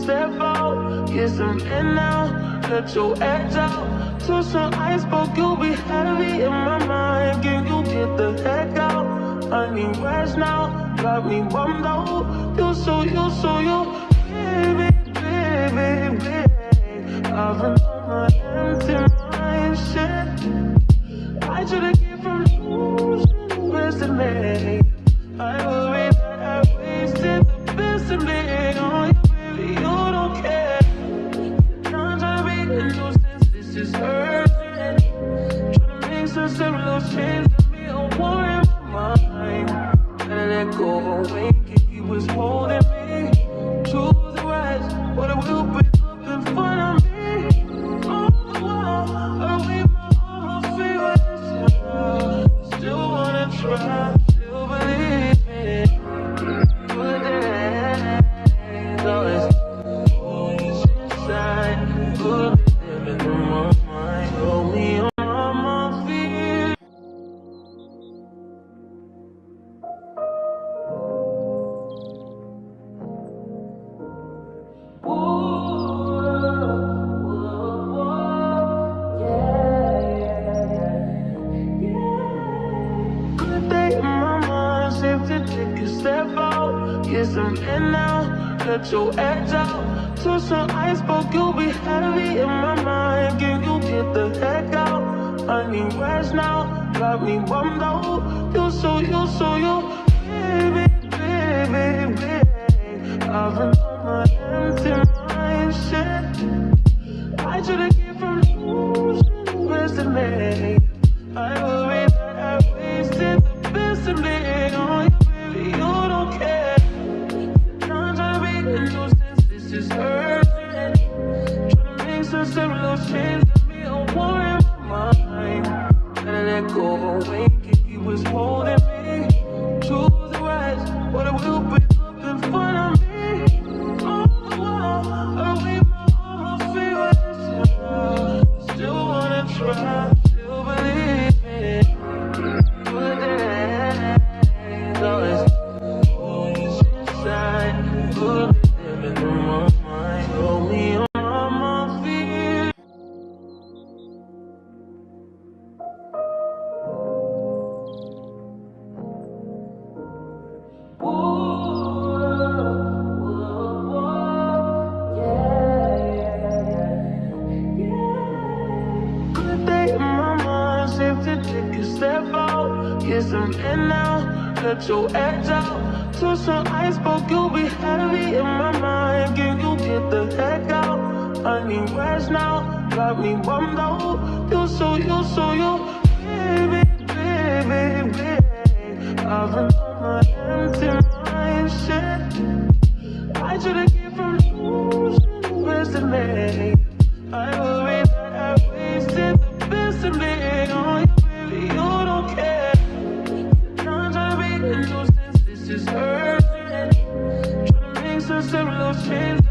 step out, get some air now, let your edge out. To some iceberg, you'll be heavy in my mind. Can you get the heck out? I need rest now, got me bummed out. You so baby, baby, baby. I've been on my empty mind, shit. I should've get from losing the best of me. I worry that I wasted the best of me on you, baby, you don't care. I'm trying to be a nuisance, this is hurting. Trying to make some simple change to me, a war in my mind. Gotta let go away, he was holding me to the right, but it will be up in front of me. On the wall, I leave my arm, I feel it. Still wanna try, still believe me. Good days, always inside. Good living in my mind, hold me on my feet. Take a step out, get some air now, let your edge out. To some iceberg, you'll be heavy in my mind. Can you get the heck out? I need rest now, got me bummed out. You so baby, baby, baby. I've been on my empty mind, shit. I should've get from losing the best of me. I worry that I wasted the best of me on you. You don't care. I'm trying to be a nuisance, this is hurting. Trying to make some simple change to me, a war in my mind. Gotta let go away, he was holding me to the right, but it will be up in front of me. On the wall, I leave my arm, I feel it. Still wanna try, still believe me. Good days, always inside. Good living in my mind, hold me on my feet. Good day in my mind, safe to take a step out, get some air now, let your edge out. To some iceberg, you'll be heavy in my mind. Can you get the heck out? I need rest now, got me bummed out. You so baby, baby, baby. I've been on my empty mind, shit. I should've get from losing the best of me. I worry that I wasted the best of me on you, baby, you don't care. I'm trying to be a nuisance, this is hurting. Trying to make some simple change.